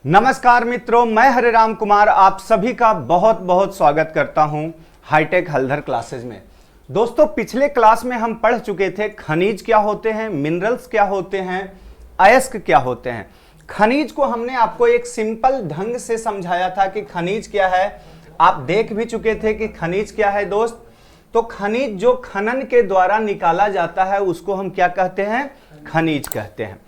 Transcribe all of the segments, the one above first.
नमस्कार मित्रों, मैं हरिराम कुमार आप सभी का बहुत बहुत स्वागत करता हूं हाईटेक हल्दर क्लासेज में। दोस्तों, पिछले क्लास में हम पढ़ चुके थे खनिज क्या होते हैं, मिनरल्स क्या होते हैं, अयस्क क्या होते हैं। खनिज को हमने आपको एक सिंपल ढंग से समझाया था कि खनिज क्या है। आप देख भी चुके थे कि खनिज क्या है दोस्त। तो खनिज जो खनन के द्वारा निकाला जाता है उसको हम क्या कहते हैं, खनिज कहते हैं।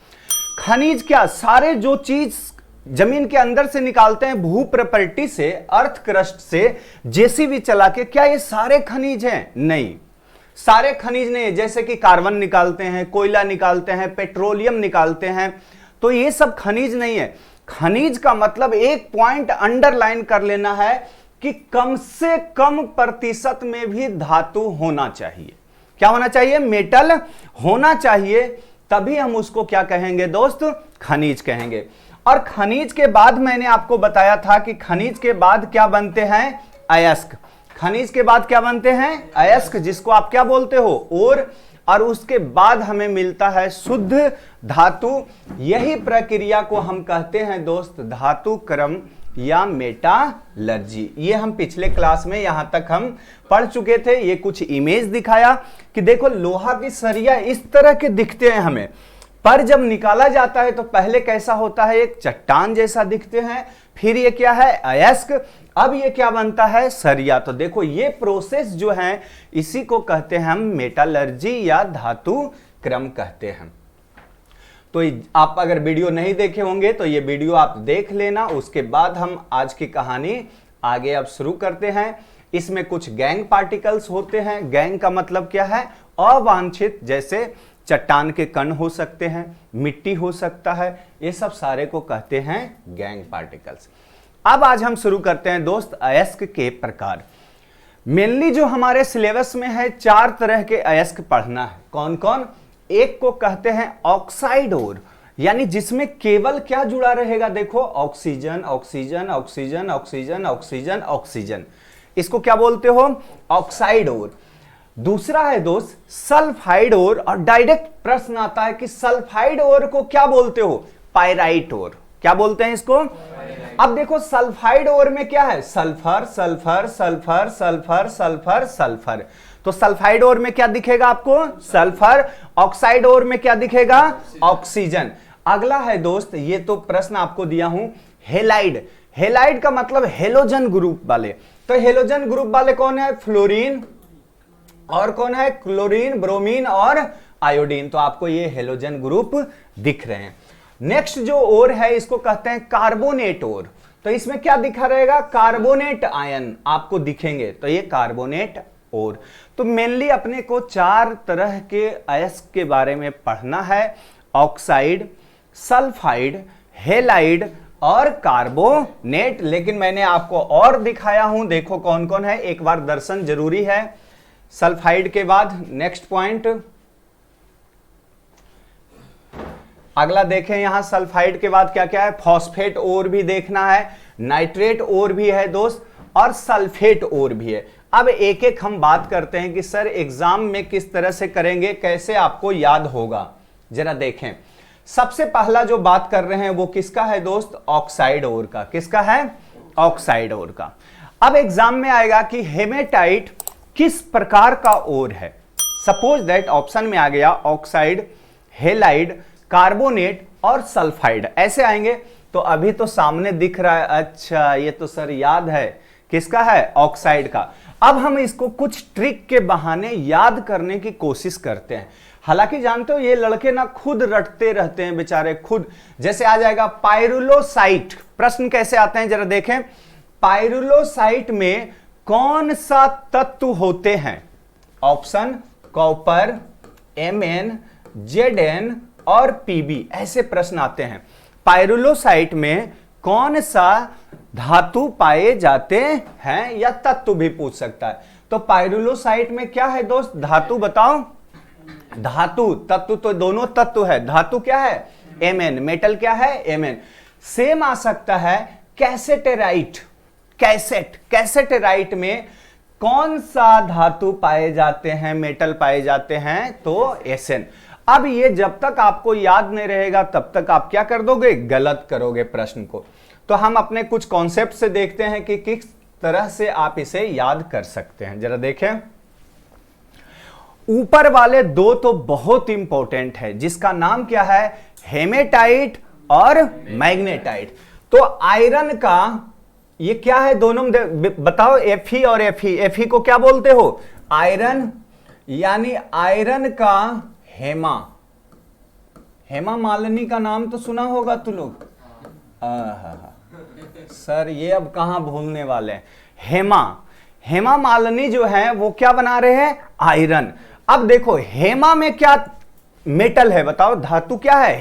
खनिज क्या, सारे जो चीज जमीन के अंदर से निकालते हैं, भू प्रॉपर्टी से, अर्थ क्रस्ट से, जेसीबी चला के, क्या ये सारे खनिज हैं? नहीं, सारे खनिज नहीं। जैसे कि कार्बन निकालते हैं, कोयला निकालते हैं, पेट्रोलियम निकालते हैं, तो ये सब खनिज नहीं है। खनिज का मतलब एक पॉइंट अंडरलाइन कर लेना है कि कम से कम प्रतिशत में भी धातु होना चाहिए। क्या होना चाहिए? मेटल होना चाहिए, तभी हम उसको क्या कहेंगे दोस्त? खनिज कहेंगे। और खनिज के बाद मैंने आपको बताया था कि खनिज के बाद क्या बनते हैं? अयस्क। खनिज के बाद क्या बनते हैं? अयस्क, जिसको आप क्या बोलते हो? और उसके बाद हमें मिलता है शुद्ध धातु। यही प्रक्रिया को हम कहते हैं दोस्त धातु क्रम या मेटालर्जी। ये हम पिछले क्लास में यहां तक हम पढ़ चुके थे। ये कुछ इमेज दिखाया कि देखो लोहा की सरिया इस तरह के दिखते हैं हमें, पर जब निकाला जाता है तो पहले कैसा होता है? एक चट्टान जैसा दिखते हैं, फिर ये क्या है? अयस्क, अब ये क्या बनता है? सरिया। तो देखो ये प्रोसेस जो है इसी को कहते हैं हम मेटालर्जी या धातु क्रम कहते हैं। तो आप अगर वीडियो नहीं देखे होंगे तो ये वीडियो आप देख लेना, उसके बाद हम आज की कहानी आगे अब शुरू करते हैं। इसमें कुछ गैंग पार्टिकल्स होते हैं। गैंग का मतलब क्या है? अवांछित, जैसे चट्टान के कण हो सकते हैं, मिट्टी हो सकता है, ये सब सारे को कहते हैं गैंग पार्टिकल्स। अब आज हम शुरू करते हैं दोस्त अयस्क के प्रकार। मेनली जो हमारे सिलेबस में है 4 तरह के अयस्क पढ़ना है। कौन कौन? एक को कहते हैं ऑक्साइड ओर, यानी जिसमें केवल क्या जुड़ा रहेगा? देखो oxygen oxygen oxygen oxygen oxygen oxygen, इसको क्या बोलते हो? ऑक्साइड ओर। दूसरा है दोस्त सल्फाइड ओर, और डायरेक्ट प्रश्न आता है कि सल्फाइड ओर को क्या बोलते हो? पायराइट ओर। क्या बोलते हैं इसको? अब देखो सल्फाइड ओर में क्या है? Sulphur sulphur sulphur sulphur sulphur sulphur. तो सल्फाइड ओर में क्या दिखेगा आपको? सल्फर। ऑक्साइड ओर में क्या दिखेगा? ऑक्सीजन। अगला है दोस्त, ये तो प्रश्न आपको दिया हूं, हेलाइड। हेलाइड का मतलब हेलोजन ग्रुप वाले। तो हेलोजन ग्रुप वाले कौन है? फ्लोरीन, और कौन है? क्लोरीन, ब्रोमीन और आयोडीन। तो आपको ये हेलोजन ग्रुप दिख रहे हैं। नेक्स्ट जो ओर है इसको कहते हैं कार्बोनेट ओर। तो इसमें क्या दिखा रहेगा? कार्बोनेट आयन आपको दिखेंगे, तो ये कार्बोनेट ओर। तो मेनली अपने को 4 तरह के अयस्क के बारे में पढ़ना है, ऑक्साइड, सल्फाइड, हेलाइड और कार्बोनेट। लेकिन मैंने आपको और दिखाया हूं, देखो कौन कौन है, एक बार दर्शन जरूरी है। सल्फाइड के बाद नेक्स्ट पॉइंट, अगला देखें यहां सल्फाइड के बाद क्या क्या है? फॉस्फेट ओर भी देखना है, नाइट्रेट ओर भी है दोस्त, और सल्फेट ओर भी है। अब एक एक हम बात करते हैं कि सर एग्जाम में किस तरह से करेंगे, कैसे आपको याद होगा, जरा देखें। सबसे पहला जो बात कर रहे हैं वो किसका है दोस्त? ऑक्साइड ओर का। किसका है? ऑक्साइड ओर का। अब एग्जाम में आएगा कि हेमेटाइट किस प्रकार का ओर है। सपोज दैट ऑप्शन में आ गया ऑक्साइड, हेलाइड, कार्बोनेट और सल्फाइड, ऐसे आएंगे। तो अभी तो सामने दिख रहा है, अच्छा ये तो सर याद है, किसका है? ऑक्साइड का। अब हम इसको कुछ ट्रिक के बहाने याद करने की कोशिश करते हैं। हालांकि जानते हो ये लड़के ना खुद रटते रहते हैं बेचारे, खुद। जैसे आ जाएगा पाइरुलोसाइट, प्रश्न कैसे आते हैं जरा देखें। पाइरुलोसाइट में कौन सा तत्व होते हैं? ऑप्शन कॉपर, Mn, Zn और Pb, ऐसे प्रश्न आते हैं। पाइरुलोसाइट में कौन सा धातु पाए जाते हैं, या तत्व भी पूछ सकता है। तो पाइरुलोसाइट में क्या है दोस्त? धातु बताओ। धातु, तत्व तो दोनों तत्व है। धातु क्या है? Mn। मेटल क्या है? Mn। सेम आ सकता है कैसेटेराइट। कैसेटेराइट में कौन सा धातु पाए जाते हैं, मेटल पाए जाते हैं? तो Sn। अब ये जब तक आपको याद नहीं रहेगा तब तक आप क्या कर दोगे? गलत करोगे प्रश्न को। तो हम अपने कुछ कॉन्सेप्ट से देखते हैं कि किस तरह से आप इसे याद कर सकते हैं। जरा देखें, ऊपर वाले दो तो बहुत इंपॉर्टेंट है, जिसका नाम क्या है, हेमेटाइट और मैग्नेटाइट। तो आयरन का ये क्या है, दोनों बताओ, Fe और Fe को क्या बोलते हो, आयरन, यानी आयरन का हेमा। हेमा मालिनी का नाम तो सुना होगा तू लोग। सर ये अब कहां भूलने वाले हैं। हेमा मालिनी जो है वो क्या बना रहे हैं, आयरन। अब देखो हेमा में क्या मेटल है, बताओ धातु क्या है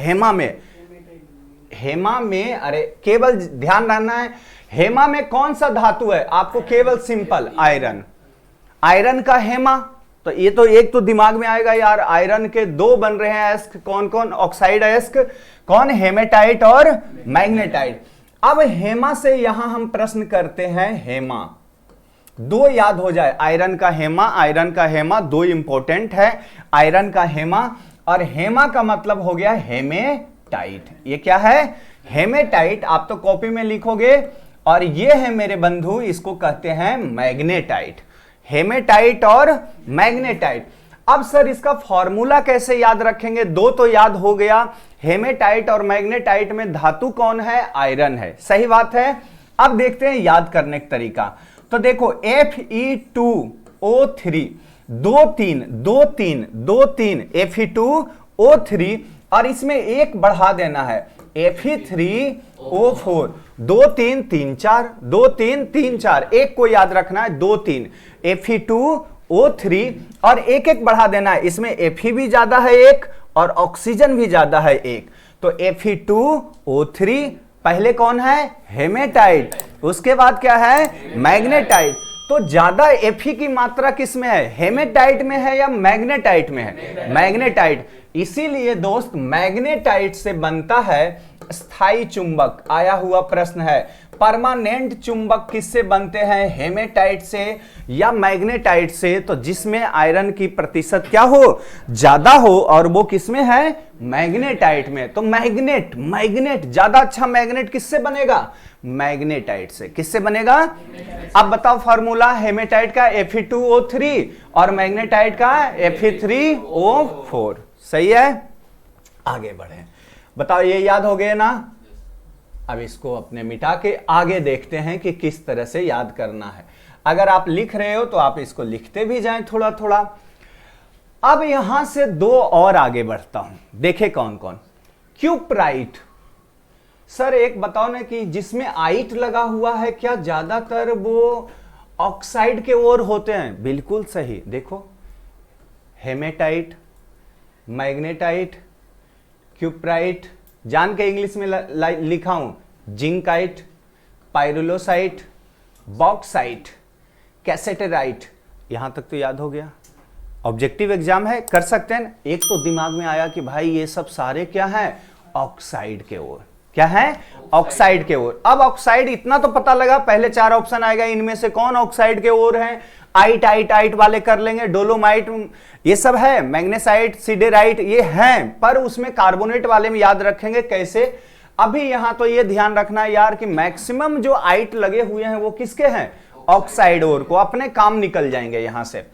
हेमा में अरे केवल ध्यान रखना है, हेमा में कौन सा धातु है, आपको केवल सिंपल आयरन का हेमा। तो ये तो एक तो दिमाग में आएगा यार, आयरन के दो बन रहे हैं अयस्क, कौन कौन, ऑक्साइड अयस्क, कौन, हेमेटाइट और मैग्नेटाइट। अब हेमा से यहां हम प्रश्न करते हैं, हेमा दो याद हो जाए, आयरन का हेमा दो इंपॉर्टेंट है, आयरन का हेमा, और हेमा का मतलब हो गया हेमेटाइट। ये क्या है, हेमेटाइट, आप तो कॉपी में लिखोगे, और ये है मेरे बंधु, इसको कहते हैं मैग्नेटाइट। हेमेटाइट और मैग्नेटाइट। अब सर इसका फॉर्मूला कैसे याद रखेंगे, दो तो याद हो गया, हेमेटाइट और मैग्नेटाइट में धातु कौन है, आयरन है, सही बात है। अब देखते हैं याद करने का तरीका। तो देखो Fe2O3 दो तीन Fe2O3, और इसमें एक बढ़ा देना है Fe3O4, 2 3 3 4, 2 3 3 4, एक को याद रखना है, 2 3 Fe2O3, और एक एक बढ़ा देना है, इसमें Fe भी ज्यादा है एक और ऑक्सीजन भी ज्यादा है एक, तो Fe2O3 पहले कौन है, हेमेटाइट, उसके बाद क्या है, मैग्नेटाइट। तो ज्यादा Fe की मात्रा किस में है, हेमेटाइट में है या मैग्नेटाइट में है, मैग्नेटाइट। इसीलिए दोस्त मैग्नेटाइट से बनता है स्थायी चुंबक। आया हुआ प्रश्न है, परमानेंट चुंबक किससे बनते हैं, हेमेटाइट से या मैग्नेटाइट से, तो जिसमें आयरन की प्रतिशत क्या हो, ज्यादा हो, और वो किसमें है, मैग्नेटाइट में। तो मैग्नेट ज्यादा अच्छा मैग्नेट किससे बनेगा, मैग्नेटाइट से। किससे बनेगा, अब बताओ फॉर्मूला, हेमेटाइट का Fe2O3 और मैग्नेटाइट का Fe3O4, सही है। आगे बढ़े, बताओ ये याद हो गए ना। अब इसको अपने मिटा के आगे देखते हैं कि किस तरह से याद करना है। अगर आप लिख रहे हो तो आप इसको लिखते भी जाएं थोड़ा थोड़ा। अब यहां से दो और आगे बढ़ता हूं, देखे कौन कौन, क्यूप्राइट। सर एक बताओ ना कि जिसमें आइट लगा हुआ है, क्या ज्यादातर वो ऑक्साइड के ओर होते हैं, बिल्कुल सही। देखो हेमेटाइट, मैग्नेटाइट, क्यूप्राइट, जान के इंग्लिश में लिखा हूं, जिंकाइट, पाइरुलोसाइट, बॉक्साइट, कैसेटेराइट। यहां तक तो याद हो गया, ऑब्जेक्टिव एग्जाम है, कर सकते हैं। एक तो दिमाग में आया कि भाई ये सब सारे क्या है, ऑक्साइड के ओर, क्या है, ऑक्साइड के ओर। अब ऑक्साइड इतना तो पता लगा, पहले चार ऑप्शन आएगा, इनमें से कौन ऑक्साइड के ओर है, आइट वाले कर लेंगे, डोलोमाइट ये सब है, मैग्नेसाइट, सिडेराइट ये हैं, पर उसमें कार्बोनेट वाले में याद रखेंगे कैसे। अभी यहां तो ये ध्यान रखना है यार कि मैक्सिमम जो आइट लगे हुए हैं वो किसके हैं, ऑक्साइड ओर को, अपने काम निकल जाएंगे यहां से।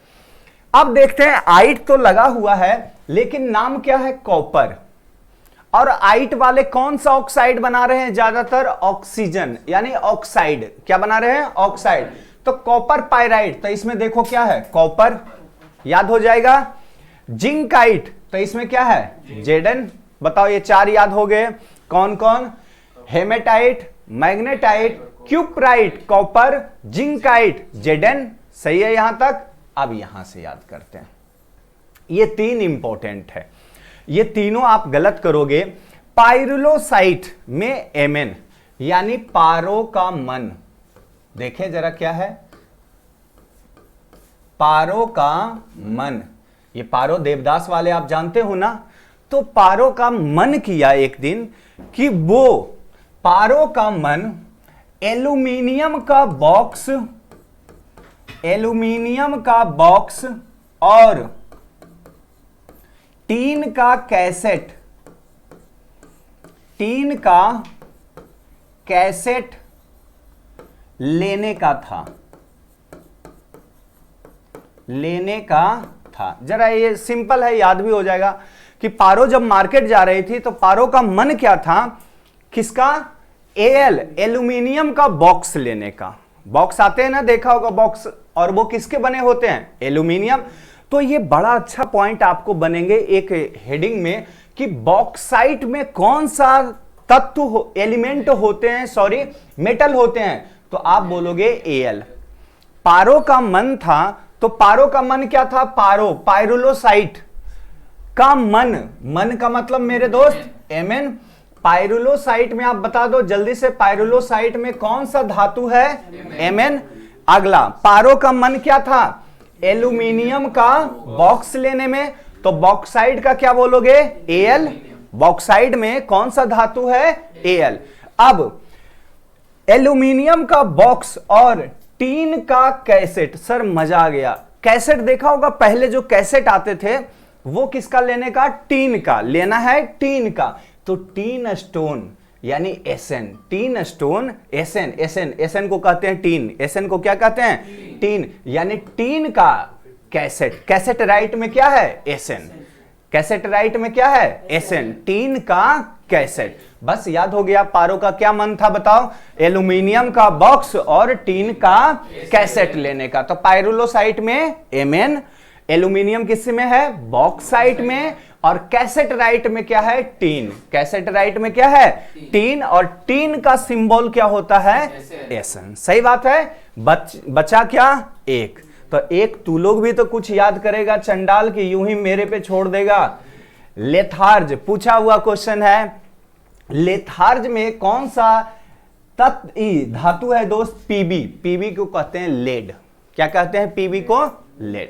अब देखते हैं, आइट तो लगा हुआ है लेकिन नाम क्या है, कॉपर, और आइट वाले कौन सा ऑक्साइड बना रहे हैं, ज्यादातर ऑक्सीजन, यानी ऑक्साइड क्या बना रहे हैं, ऑक्साइड। तो कॉपर पाइराइट, तो इसमें देखो क्या है, कॉपर, याद हो जाएगा। जिंकाइट, तो इसमें क्या है, जेडन। बताओ ये चार याद हो गए, कौन कौन, hematite, magnetite, cuprite, copper, zincite, जेडन, सही है यहां तक। अब यहां से याद करते हैं, ये तीन इंपॉर्टेंट है, ये तीनों आप गलत करोगे। पाइरुलोसाइट में Mn यानी पारो का मन, देखें जरा क्या है, पारो का मन, ये पारो देवदास वाले आप जानते हो ना। तो पारो का मन किया एक दिन कि वो पारो का मन एल्यूमिनियम का बॉक्स और टीन का कैसेट लेने का था, लेने का था। जरा ये सिंपल है, याद भी हो जाएगा कि पारो जब मार्केट जा रही थी तो पारो का मन क्या था, किसका, एल एल्यूमिनियम का बॉक्स लेने का। बॉक्स आते हैं ना, देखा होगा बॉक्स, और वो किसके बने होते हैं, एल्यूमिनियम। तो ये बड़ा अच्छा पॉइंट आपको बनेंगे एक हेडिंग में कि बॉक्साइट में कौन सा तत्व एलिमेंट होते हैं, सॉरी मेटल होते हैं, तो आप बोलोगे एल। पारो का मन था, तो पारो का मन क्या था, पारो पाइरुलोसाइट का मन, मन का मतलब मेरे दोस्त एमएन। पाइरुलोसाइट में आप बता दो जल्दी से, पाइरुलोसाइट में कौन सा धातु है, एमएन। अगला, पारो का मन क्या था, एल्यूमिनियम का बॉक्स लेने में, तो बॉक्साइड का क्या बोलोगे, एल। बॉक्साइड में कौन सा धातु है, एल। अब एल्यूमिनियम का बॉक्स और टीन का कैसेट, सर मजा आ गया। कैसेट देखा होगा, पहले जो कैसेट आते थे वो किसका लेने का, टीन का लेना है, टीन का। तो टीन स्टोन यानी SN, tin stone SN, SN SN को कहते हैं टीन, एसएन को क्या कहते हैं, टीन, यानी टीन का कैसेट। कैसेट राइट में क्या है, एसएन। कैसेट राइट में क्या है, एसएन, टीन का कैसेट। बस याद हो गया। पारो का क्या मन था बताओ, एल्यूमिनियम का बॉक्स और टीन का कैसेट लेने का। तो पाइरुलोसाइट में एमएन, एल्यूमिनियम किस में है, बॉक्साइट में, और कैसेट राइट में क्या है, टीन। कैसेट राइट में क्या है, टीन, और टीन का सिंबल क्या होता है, एसएन। सही बात है। बचा क्या, एक। तो एक तू लोग भी तो कुछ याद करेगा चंडाल की, यूं ही मेरे पे छोड़ देगा। लेथार्ज पूछा हुआ क्वेश्चन है, लेथार्ज में कौन सा तत्व धातु है दोस्त, पीबी। पीबी को कहते हैं लेड। क्या कहते हैं, पीबी को लेड।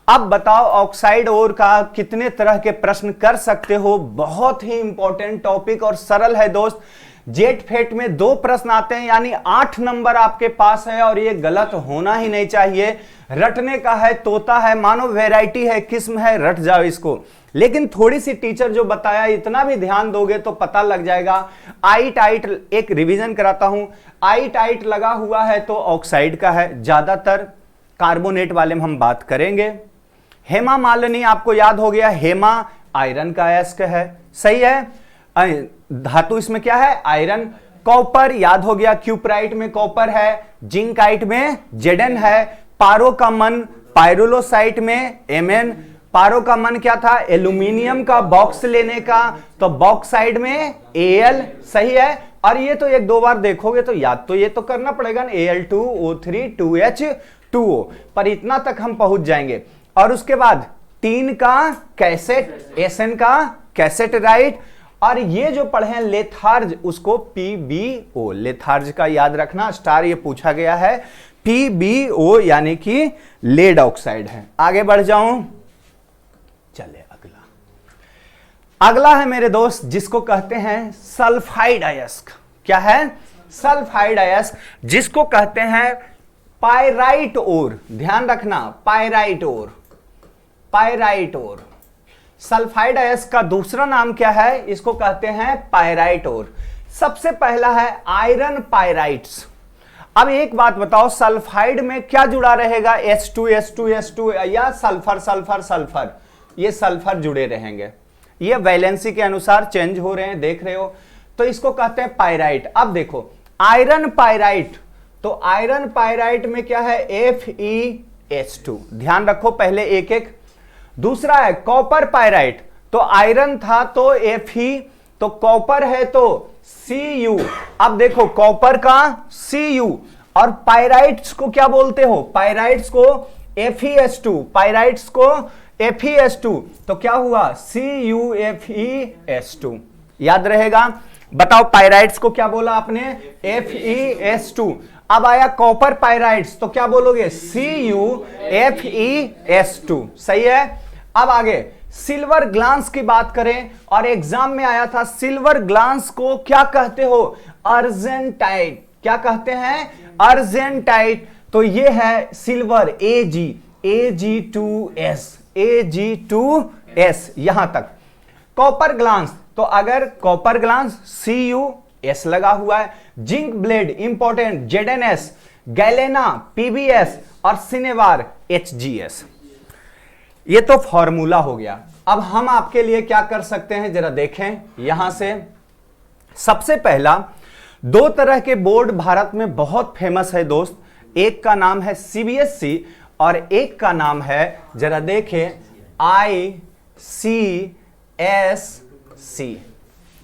अब बताओ ऑक्साइड ओर का कितने तरह के प्रश्न कर सकते हो, बहुत ही इंपॉर्टेंट टॉपिक और सरल है दोस्त। जेट फेट में 2 प्रश्न आते हैं, यानी 8 नंबर आपके पास है, और ये गलत होना ही नहीं चाहिए। रटने का है, तोता है, मानो वैरायटी है, किस्म है, रट जाओ इसको। लेकिन थोड़ी सी टीचर जो बताया इतना भी ध्यान दोगे तो पता लग जाएगा। आई टाइट एक रिवीजन कराता हूं, आई टाइट लगा हुआ है तो ऑक्साइड का है, ज्यादातर कार्बोनेट वाले में हम बात करेंगे। हेमा मालिनी आपको याद हो गया, हेमा आयरन का अयस्क है, सही है। धातु इसमें क्या है, आयरन। कॉपर याद हो गया, क्यूपराइट में कॉपर है, जिंकाइट में जेडन है। पारो का मन पाइरुलोसाइट में एमएन। पारो का मन क्या था, एल्यूमिनियम का बॉक्स लेने का, तो बॉक्साइड में एल, सही है। और ये तो 1-2 बार देखोगे तो याद तो ये तो करना पड़ेगा ना, Al2O3 2H2O, पर इतना तक हम पहुंच जाएंगे। और उसके बाद टीन का कैसेट, एसएन का कैसेट राइट। और ये जो पढ़े हैं लेथार्ज, उसको पीबीओ, लेथार्ज का याद रखना, स्टार ये पूछा गया है, पीबीओ यानी कि लेड ऑक्साइड है। आगे बढ़ जाऊं, चले अगला है मेरे दोस्त जिसको कहते हैं सल्फाइड अयस्क। क्या है, सल्फाइड अयस्क, जिसको कहते हैं पाइराइट ओर। ध्यान रखना, पाइराइट ओर, पाइराइट ओर। सल्फाइड अयस्क का दूसरा नाम क्या है, इसको कहते हैं पाइराइट ओर। सबसे पहला है आयरन पाइराइट्स। अब एक बात बताओ, सल्फाइड में क्या जुड़ा रहेगा, H2 या सल्फर सल्फर सल्फर, ये सल्फर जुड़े रहेंगे। ये वैलेंसी के अनुसार चेंज हो रहे हैं, देख रहे हो, तो इसको कहते हैं पाइराइट। अब देखो आयरन पाइराइट, तो आयरन पाइराइट में क्या है, FeH2। ध्यान रखो पहले एक एक। दूसरा है कॉपर पाइराइट, तो आयरन था तो Fe, तो कॉपर है तो Cu। अब देखो कॉपर का Cu, और पाइराइट्स को क्या बोलते हो, पाइराइट्स को FeH2, पाइराइट्स को FeH2, तो क्या हुआ CuFeS2। याद रहेगा, बताओ पाइराइट्स को क्या बोला आपने, FeS2। अब आया कॉपर पाइराइट्स, तो क्या बोलोगे CuFeS2, सही है। अब आगे सिल्वर ग्लांस की बात करें, और एग्जाम में आया था, सिल्वर ग्लांस को क्या कहते हो, अर्जेंटाइट। क्या कहते हैं, अर्जेंटाइट। तो ये है सिल्वर Ag2S, यहां तक। कॉपर ग्लांस, तो अगर कॉपर ग्लांस एस लगा हुआ है। Zinc blende important ZNS, galena PBS और सिनेवार HGS। ये तो फॉर्मूला हो गया। अब हम आपके लिए क्या कर सकते हैं जरा देखें यहां से। सबसे पहला, दो तरह के बोर्ड भारत में बहुत फेमस है दोस्त, एक का नाम है CBSE और एक का नाम है, जरा देखें, ICSC।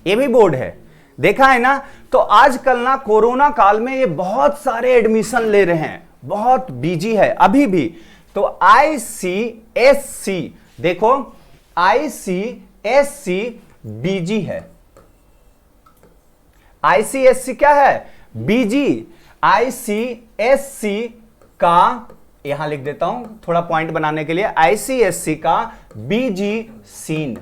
ये भी बोर्ड है, देखा है ना। तो आजकल ना कोरोना काल में ये बहुत सारे एडमिशन ले रहे हैं, बहुत बिजी है अभी भी। तो ICSC देखो, ICSC बीजी है। ICSC क्या है? बीजी। ICSC का, यहां लिख देता हूं थोड़ा पॉइंट बनाने के लिए, ICSC का बीजी सीन,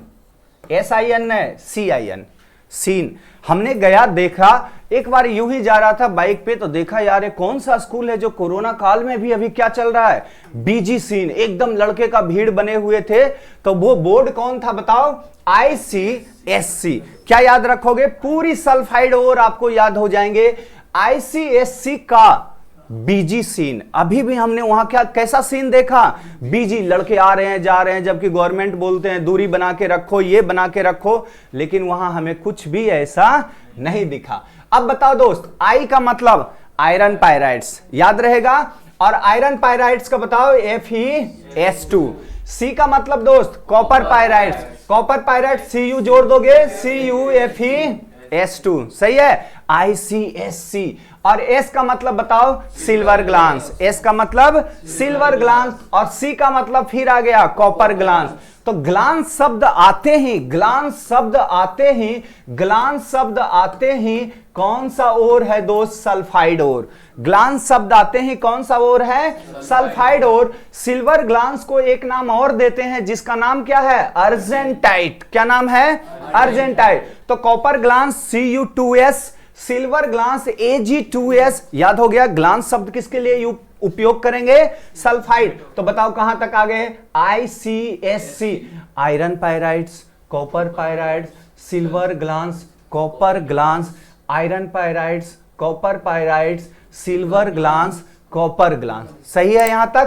SIN है, CIN, सीन। हमने गया देखा, एक बार यूं ही जा रहा था बाइक पे तो देखा यार ये कौन सा स्कूल है जो कोरोना काल में भी अभी क्या चल रहा है, बीजी सीन, एकदम लड़के का भीड़ बने हुए थे। तो वो बोर्ड कौन था बताओ? ICSC। क्या याद रखोगे? पूरी सल्फाइड और आपको याद हो जाएंगे। ICSC का बीजी सीन, अभी भी हमने वहां क्या कैसा सीन देखा? बीजी, लड़के आ रहे हैं जा रहे हैं, जबकि गवर्नमेंट बोलते हैं दूरी बना के रखो, ये बना के रखो, लेकिन वहां हमें कुछ भी ऐसा नहीं दिखा। अब बताओ दोस्त, आई का मतलब आयरन पायराइड्स, याद रहेगा। और आयरन पायराइड्स का बताओ FeS2। सी का मतलब दोस्त कॉपर पायराइड्स, कॉपर पायराइड्स Cu जोड़ दोगे CuFeS2, सही है। ICSC। और एस का मतलब बताओ सिल्वर ग्लांस, एस का मतलब सिल्वर ग्लांस, और सी का मतलब फिर आ गया कॉपर ग्लांस। तो ग्लांस शब्द आते ही, ग्लांस शब्द आते ही, ग्लांस शब्द आते ही कौन सा ओर है दोस्त? सल्फाइड ओर। ग्लांस शब्द आते ही कौन सा ओर है? सल्फाइड ओर। सिल्वर ग्लांस को एक नाम और देते हैं जिसका नाम क्या है? अर्जेंटाइट। क्या नाम है? अर्जेंटाइट। तो copper glance Cu2S, silver glance Ag2S। याद हो गया। ग्लांस शब्द किसके लिए उपयोग करेंगे? सल्फाइड। तो बताओ कहां तक आ गए? ICSC, iron pyrites, copper pyrites, silver glance, copper glance, iron pyrites, copper pyrites, silver glance, copper glance. सही है यहां तक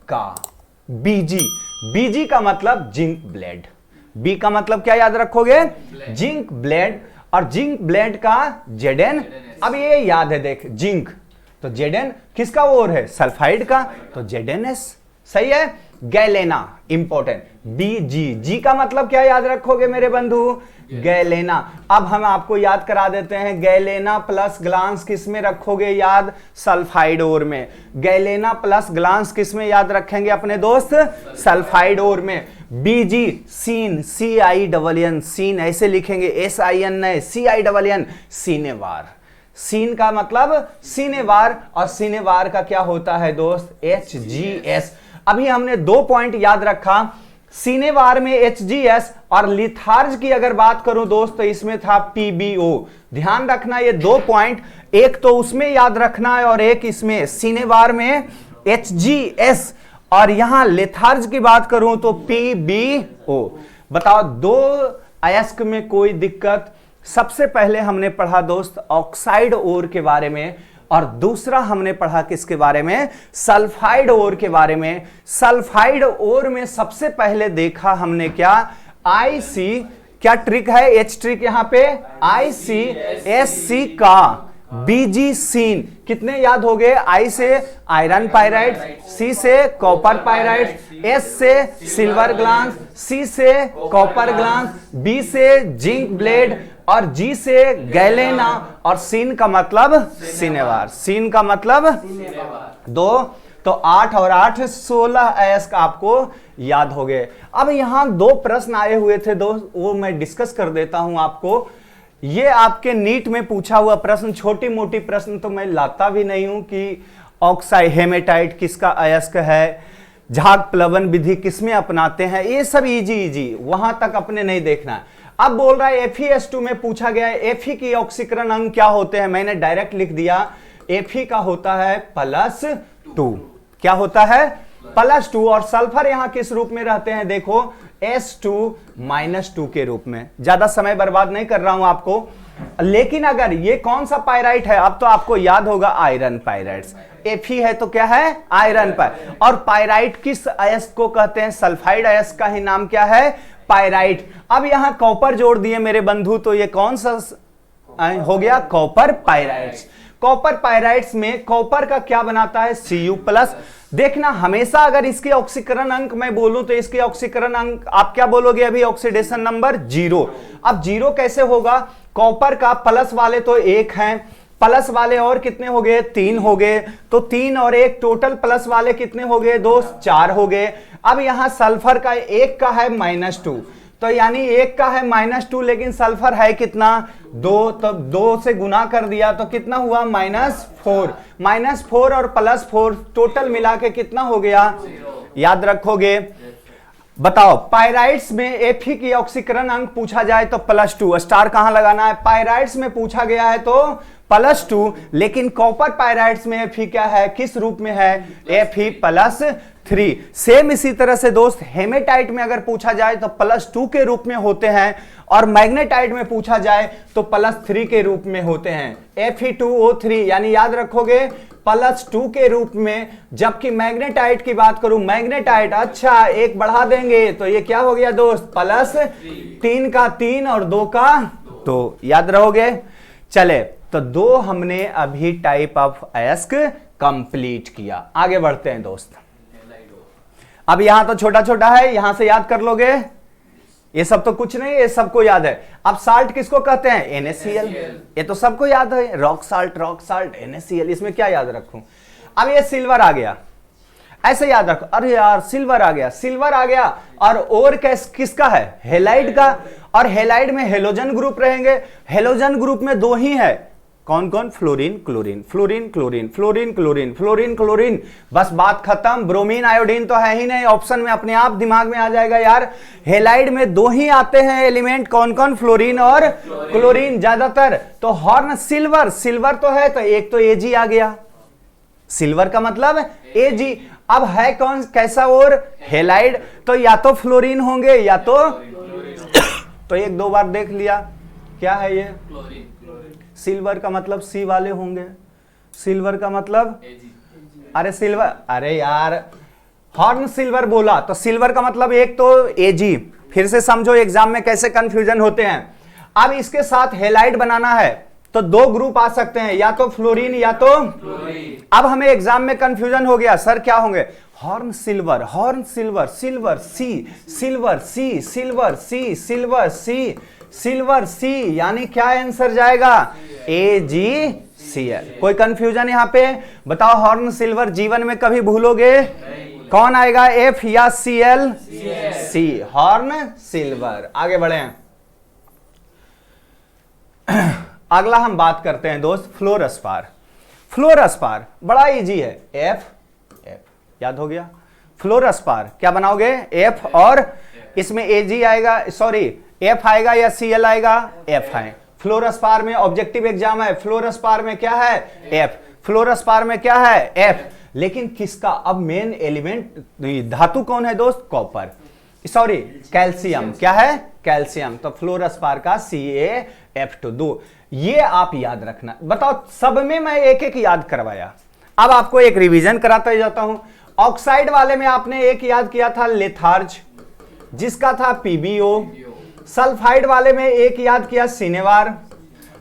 का। बीजी, बीजी का मतलब जिंक ब्लेड। बी का मतलब क्या याद रखोगे? Zinc blende. और जिंक ब्लेड का Zn, अब ये याद है देख, जिंक तो Zn किसका ओर है? सल्फाइड का, तो ZNS, सही है। गैलेना इंपॉर्टेंट, BG, जी का मतलब क्या याद रखोगे मेरे बंधु? गैलेना। अब हम आपको याद करा देते हैं, गैलेना प्लस ग्लांस किस में रखोगे याद? सल्फाइड ओर में। गैलेना प्लस ग्लांस किस में याद रखेंगे अपने दोस्त? सल्फाइड ओर में। बीजी सीन, CINN, सीन ऐसे लिखेंगे, SIN CINN, सीनेवार। सीन का मतलब सीनेवार, और सीनेवार का क्या होता है दोस्त? HGS। अभी हमने 2 पॉइंट याद रखा, सीनेवार में HGS, और लिथार्ज की अगर बात करूं दोस्त तो इसमें था PBO। ध्यान रखना ये 2 पॉइंट, एक तो उसमें याद रखना है और एक इसमें। सीनेवार में HGS और यहां लिथार्ज की बात करूं तो PBO। बताओ दो अयस्क में कोई दिक्कत? सबसे पहले हमने पढ़ा दोस्त ऑक्साइड ओर के बारे में, और दूसरा हमने पढ़ा किसके बारे में? सल्फाइड ओर के बारे में। सल्फाइड ओर में सबसे पहले देखा हमने क्या? IC, क्या ट्रिक है? H ट्रिक यहां पे, ICSC का बीजी सीन। कितने याद हो गए? I से आयरन पायराइड, C से कॉपर पायराइड, S से सिल्वर ग्लांस, C से कॉपर ग्लांस, B से जिंक ब्लेड, और G से गैलेना, और सीन का मतलब सिनेवार। सीन का मतलब 2, तो 8 और 8 16 अयस्क आपको याद हो गए। अब यहां 2 प्रश्न आए हुए थे दोस्त, वो मैं डिस्कस कर देता हूं आपको। ये आपके नीट में पूछा हुआ प्रश्न, छोटी मोटी प्रश्न तो मैं लाता भी नहीं हूं कि ऑक्साइड हेमेटाइट किसका अयस्क है, झाग प्लवन विधि किसमें अपनाते हैं, ये सब इजी वहां तक अपने नहीं देखना है। अब बोल रहा है FeS2 में पूछा गया है Fe की ऑक्सीकरण अंग क्या होते हैं? मैंने डायरेक्ट लिख दिया, Fe का होता है +2। क्या होता है? +2। और सल्फर यहां किस रूप में रहते हैं? देखो S2 - 2 के रूप में। ज्यादा समय बर्बाद नहीं कर रहा हूं आपको। लेकिन अगर ये कौन सा पाइराइट है, अब तो आपको याद होगा आयरन पाइराइट्स, Fe है तो क्या है, आयरन पाइराइट। और पाइराइट किस अयस्क को कहते हैं, सल्फाइड अयस्क का ही नाम क्या है, पाइराइट। अब यहां कॉपर जोड़ दिए मेरे बंधु, तो ये कौन सा हो गया, कॉपर पाइराइट्स। कॉपर पाइराइट्स में कॉपर का क्या बनाता है, Cu+। देखना हमेशा अगर इसके ऑक्सीकरण अंक मैं बोलूं तो इसके ऑक्सीकरण अंक आप क्या बोलोगे, अभी ऑक्सीडेशन नंबर 0। अब 0 कैसे होगा, कॉपर का प्लस वाले तो 1 हैं, प्लस वाले और कितने हो गए, 3 हो गए, तो 3 और 1 टोटल प्लस वाले कितने हो गए दोस्त, 4 हो गए। अब यहां सल्फर का 1 का है -2, तो यानी 1 का है -2, लेकिन सल्फर है कितना, 2, तो 2 से गुना कर दिया तो कितना हुआ, -4। -4 और +4 टोटल मिला के कितना हो गया, याद रखोगे। बताओ पाइराइट्स में Fe की ऑक्सीकरण अंक पूछा जाए तो +2, स्टार कहां लगाना है, पाइराइट्स में पूछा गया है तो +2, लेकिन कॉपर पाइराइट्स में Fe क्या है, किस रूप में है, Fe+3। सेम इसी तरह से दोस्त हेमेटाइट में अगर पूछा जाए तो +2 के रूप में होते हैं, और मैग्नेटाइट में पूछा जाए तो +3 के रूप में होते हैं, Fe2O3, यानी याद रखोगे +2 के रूप में। जबकि मैग्नेटाइट की बात करूं, मैग्नेटाइट अच्छा एक बढ़ा देंगे तो ये क्या हो गया दोस्त, +3 का 3 और 2 का 2, याद रहोगे। चले तो 2 हमने अभी टाइप ऑफ अयस्क कंप्लीट किया, आगे बढ़ते हैं दोस्त। अब यहां तो छोटा छोटा है, यहां से याद कर लोगे, ये सब तो कुछ नहीं, ये सबको याद है। अब साल्ट किसको कहते हैं, NaCl, ये तो सबको याद है, रॉक साल्ट NaCl, इसमें क्या याद रखूं। अब ये सिल्वर आ गया, ऐसे याद रखो, अरे यार सिल्वर आ गया, और किसका है, हेलाइड का, और हेलाइड में हेलोजन ग्रुप रहेंगे, हेलोजन ग्रुप में 2 ही है, कौन कौन, fluorine chlorine, fluorine chlorine, fluorine chlorine, fluorine chlorine, बस बात खत्म। ब्रोमीन आयोडीन तो है ही नहीं, ऑप्शन में अपने आप दिमाग में आ जाएगा यार। हेलाइड में 2 ही आते हैं एलिमेंट, कौन कौन, फ्लोरीन और क्लोरीन ज्यादातर। तो हॉर्न सिल्वर तो है, तो एक तो Ag आ गया, सिल्वर का मतलब Ag। अब है कौन, कैसा, और हेलाइड, तो या तो फ्लोरीन होंगे या तो 1-2 बार देख लिया, क्या है ये, सिल्वर का मतलब सी वाले होंगे, सिल्वर का मतलब अरे सिल्वर, अरे यार हॉर्न सिल्वर बोला तो सिल्वर का मतलब एक तो Ag, फिर से समझो एग्जाम में कैसे कंफ्यूजन होते हैं। अब इसके साथ हेलाइड बनाना है तो 2 ग्रुप आ सकते हैं, या तो फ्लोरीन या तो फ्लोरीन। अब हमें एग्जाम में कंफ्यूजन हो गया, सर क्या होंगे, हॉर्न सिल्वर, सिल्वर सी, सिल्वर सी, यानी क्या आंसर जाएगा, AgCl। कोई कंफ्यूजन यहां पे, बताओ हॉर्न सिल्वर जीवन में कभी भूलोगे, कौन आएगा, F या Cl, C, हॉर्न सिल्वर। आगे बढ़े, अगला हम बात करते हैं दोस्त फ्लोरस्पार बड़ा इजी है, F याद हो गया, फ्लोरस्पार क्या बनाओगे, F, और इसमें Ag आएगा, सॉरी F आएगा या Cl आएगा, F है। फ्लोरस्पार में ऑब्जेक्टिव एग्जाम है, फ्लोरस्पार में क्या है, F, फ्लोरस्पार में क्या है, F, लेकिन किसका, अब मेन एलिमेंट धातु कौन है दोस्त, कॉपर, सॉरी कैल्शियम, क्या है, कैल्शियम, तो फ्लोरस्पार का CaF2। ये आप याद रखना। बताओ सब में मैं एक एक याद करवाया, अब आपको एक रिवीजन कराता जाता हूं। ऑक्साइड वाले में आपने एक याद किया था लिथार्ज, जिसका था PbO। सल्फाइड वाले में एक याद किया सिनेवार,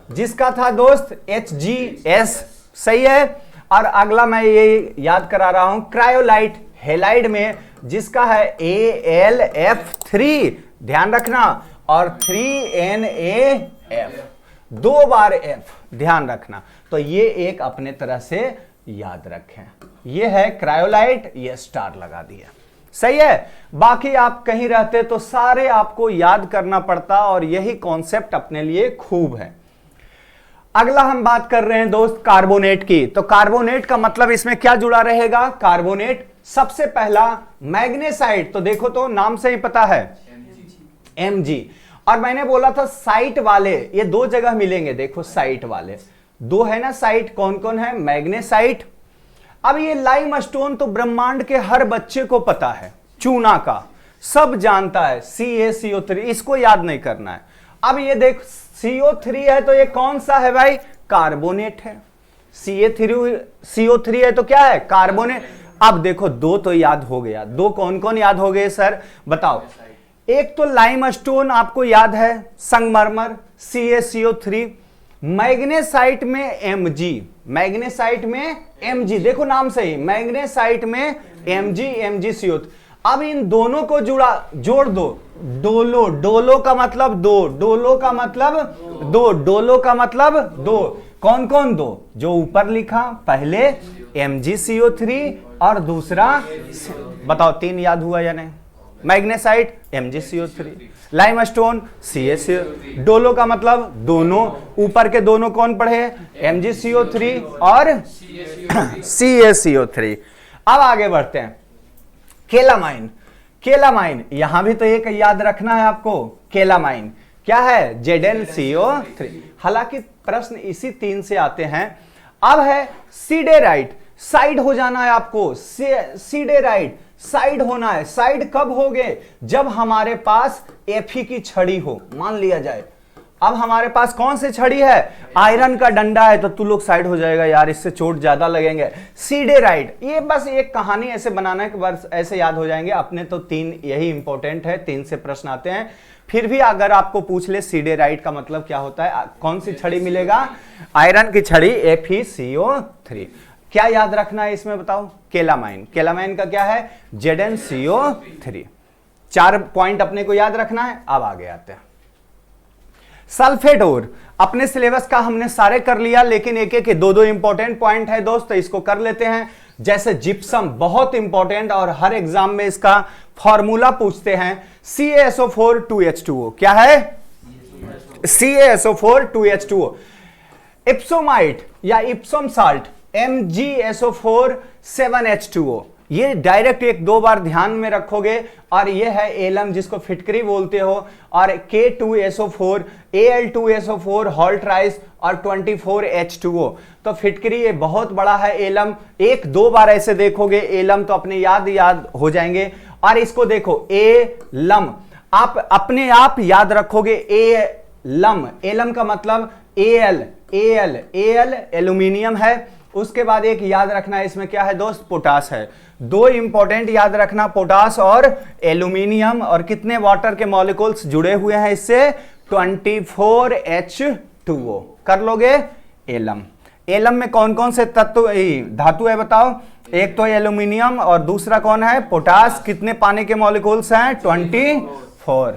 जिसका था दोस्त HgS, सही है। और अगला मैं ये याद करा रहा हूं क्रायोलाइट, हेलाइड में जिसका है AlF3, ध्यान रखना, और 3NaF, 2 बार F, ध्यान रखना। तो ये एक अपने तरह से याद रखें, ये है क्रायोलाइट, ये स्टार लगा दिया, सही है। बाकी आप कहीं रहते तो सारे आपको याद करना पड़ता, और यही कॉन्सेप्ट अपने लिए खूब है। अगला हम बात कर रहे हैं दोस्त कार्बोनेट की। तो कार्बोनेट का मतलब इसमें क्या जुड़ा रहेगा, कार्बोनेट सबसे पहला मैग्नेसाइट, तो देखो तो नाम से ही पता है Mg। और मैंने बोला था साइट वाले, ये 2 जगह मिलेंगे, देखो साइट वाले 2 है ना साइट, कौन कौन है, मैग्नेसाइट। अब ये लाइमस्टोन तो ब्रह्मांड के हर बच्चे को पता है, चूना का सब जानता है, CaCO3, इसको याद नहीं करना है। अब ये देख CO3 है तो ये कौन सा है भाई? कार्बोनेट है। CO3 है तो क्या है? कार्बोनेट। अब देखो दो तो याद हो गया, दो कौन कौन याद हो गए सर बताओ? एक तो लाइमस्टोन आपको याद है, संगमरमर CaCO3, मैग्नेसाइट में Mg, मैग्नेसाइट में Mg, देखो नाम से ही मैग्नेसाइट में MgCO3। अब इन दोनों को जोड़ दो, डोलो, डोलो का मतलब दो, डोलो का मतलब दो, डोलो का मतलब दो। कौन कौन दो? जो ऊपर लिखा, पहले MgCO3 और दूसरा बताओ, तीन याद हुआ या नहीं? Magnesite MgCO3, limestone CaCO3, Dolo का मतलब दोनों, ऊपर के दोनों कौन पढ़े? MgCO3 और CaCO3। अब आगे बढ़ते हैं, केलामाइन। केलामाइन यहां भी तो एक याद रखना है आपको, केलामाइन क्या है? ZnCO3। हालांकि प्रश्न इसी तीन से आते हैं। अब है सीडेराइट, साइड हो जाना है आपको, सीडेराइट साइड होना है। साइड कब होगे? जब हमारे पास Fe की छड़ी हो, मान लिया जाए। अब हमारे पास कौन सी छड़ी है? आयरन का डंडा है, तो तू लोग साइड हो जाएगा यार, इससे चोट ज्यादा लगेंगे। सीडेराइट, ये बस एक कहानी ऐसे बनाना है कि बस ऐसे याद हो जाएंगे अपने। तो तीन यही इंपॉर्टेंट है, तीन से प्रश्न आते हैं। फिर भी अगर आपको पूछ ले सीडेराइट का मतलब क्या होता है, कौन सी छड़ी मिलेगा? आयरन की छड़ी FeCO3। क्या याद रखना है इसमें बताओ? केलामाइन, केलामाइन का क्या है? ZnCO3। 4 पॉइंट अपने को याद रखना है। अब आगे आते हैं सल्फेट ओर। अपने सिलेबस का हमने सारे कर लिया, लेकिन एक एक दो दो इंपॉर्टेंट पॉइंट है दोस्त, तो इसको कर लेते हैं। जैसे जिप्सम बहुत इंपॉर्टेंट, और हर एग्जाम में इसका फॉर्मूला पूछते हैं। CaSO4 2H2O क्या है? CaSO4 2H2O। इप्सोमाइट या इप्सोम साल्ट MgSO4 7H2O। ये डायरेक्ट एक दो बार ध्यान में रखोगे। और ये है एलम, जिसको फिटकरी बोलते हो, और K2SO4, Al2SO4 हॉल्ट राइस और 24H2O। तो फिटकरी ये बहुत बड़ा है एलम, एक दो बार ऐसे देखोगे एलम तो अपने याद हो जाएंगे। और इसको देखो एलम, आप अपने आप याद रखोगे एलम, एलम का मतलब Al एल्यूमिनियम है। उसके बाद एक याद रखना है, इसमें क्या है दोस्त? पोटास है। दो इंपॉर्टेंट याद रखना, पोटास और एल्यूमिनियम। और कितने वाटर के मॉलिक्यूल्स जुड़े हुए हैं इससे? 24H2O। कर लोगे? एलम, एलम में कौन कौन से तत्व धातु है बताओ? एक तो एल्यूमिनियम और दूसरा कौन है? पोटास। कितने पानी के मॉलिक्यूल्स हैं? 24।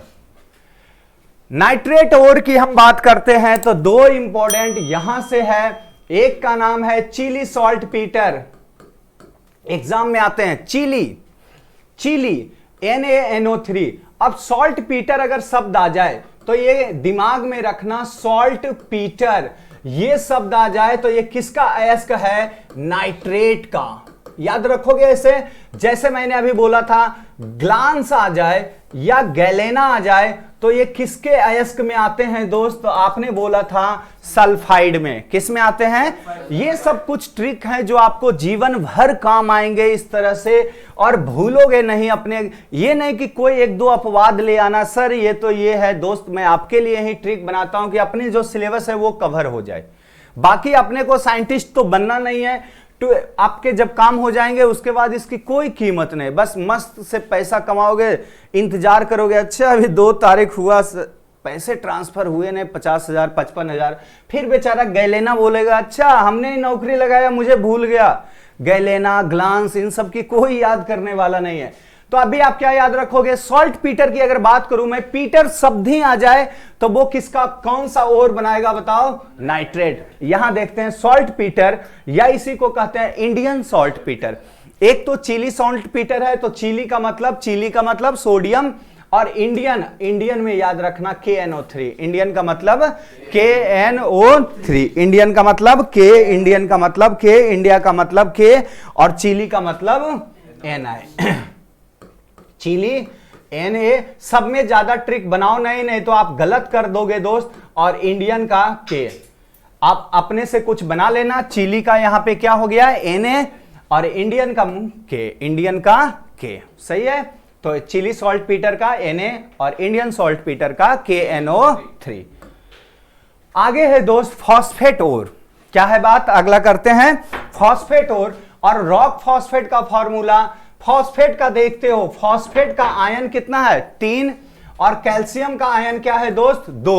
नाइट्रेट ओर की हम बात करते हैं तो दो इंपॉर्टेंट यहां से है। एक का नाम है चिली सॉल्ट पीटर, एग्जाम में आते हैं। Chilli NaNO3। अब सॉल्ट पीटर अगर शब्द आ जाए तो ये दिमाग में रखना, सॉल्ट पीटर ये शब्द आ जाए तो ये किसका अयस्क है? नाइट्रेट का। याद रखोगे ऐसे, जैसे मैंने अभी बोला था ग्लांस आ जाए या गैलेना आ जाए तो ये किसके अयस्क में आते हैं दोस्त? तो आपने बोला था सल्फाइड में। किस में आते हैं? ये सब कुछ ट्रिक है जो आपको जीवन भर काम आएंगे इस तरह से, और भूलोगे नहीं अपने। ये नहीं कि कोई एक दो अपवाद ले आना, सर ये तो ये है दोस्त, मैं आपके लिए ही ट्रिक बनाता हूं कि अपनी जो सिलेबस है वो कवर हो जाए। बाकी अपने को साइंटिस्ट तो बनना नहीं है, तो आपके जब काम हो जाएंगे उसके बाद इसकी कोई कीमत नहीं, बस मस्त से पैसा कमाओगे, इंतजार करोगे। अच्छा अभी 2 तारीख हुआ, पैसे ट्रांसफर हुए ने 50,000 55,000, फिर बेचारा गैलेना बोलेगा अच्छा हमने ही नौकरी लगाया मुझे भूल गया। गैलेना, ग्लांस, इन सब की कोई याद करने वाला नहीं है। तो अभी आप क्या याद रखोगे? सॉल्ट पीटर की अगर बात करूं मैं, पीटर शब्द ही आ जाए तो वो किसका, कौन सा ओर बनाएगा बताओ? नाइट्रेट। यहां देखते हैं सॉल्ट पीटर, या इसी को कहते हैं इंडियन सॉल्ट पीटर। एक तो चिली सॉल्ट पीटर है, तो चिली का मतलब सोडियम, और इंडियन में याद रखना KNO3। इंडियन का मतलब KNO3, इंडियन का मतलब K, इंडियन का मतलब K, इंडिया का मतलब K, और चिली का मतलब NI। Chilli Na। सब में ज्यादा ट्रिक बनाओ नहीं तो आप गलत कर दोगे दोस्त। और इंडियन का K, आप अपने से कुछ बना लेना। चिली का यहां पे क्या हो गया? Na, और इंडियन का K, सही है। तो चिली सॉल्ट पीटर का Na और इंडियन सॉल्ट पीटर का KNO3। आगे है दोस्त फॉस्फेट ओर। क्या है बात, अगला करते हैं फॉस्फेट ओर। और रॉक फॉस्फेट का फॉर्मूला, फॉस्फेट का देखते हो, फॉस्फेट का आयन कितना है 3 और कैल्शियम का आयन क्या है दोस्त 2।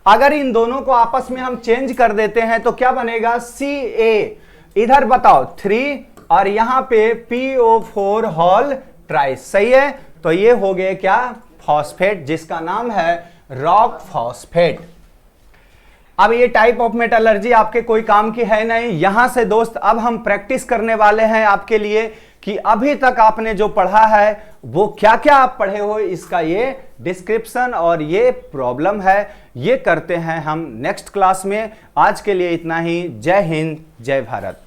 अगर इन दोनों को आपस में हम चेंज कर देते हैं तो क्या बनेगा Ca, इधर बताओ 3 और यहां पे PO4 होल ट्राइस। सही है, तो ये हो गए क्या फॉस्फेट, जिसका नाम है रॉक फॉस्फेट। अब ये टाइप ऑफ मेटलर्जी आपके कोई काम की है नहीं। यहां से दोस्त अब हम प्रैक्टिस करने वाले हैं आपके लिए कि अभी तक आपने जो पढ़ा है वो क्या क्या आप पढ़े हो, इसका ये डिस्क्रिप्शन और ये प्रॉब्लम है, ये करते हैं हम नेक्स्ट क्लास में। आज के लिए इतना ही। जय हिंद, जय भारत।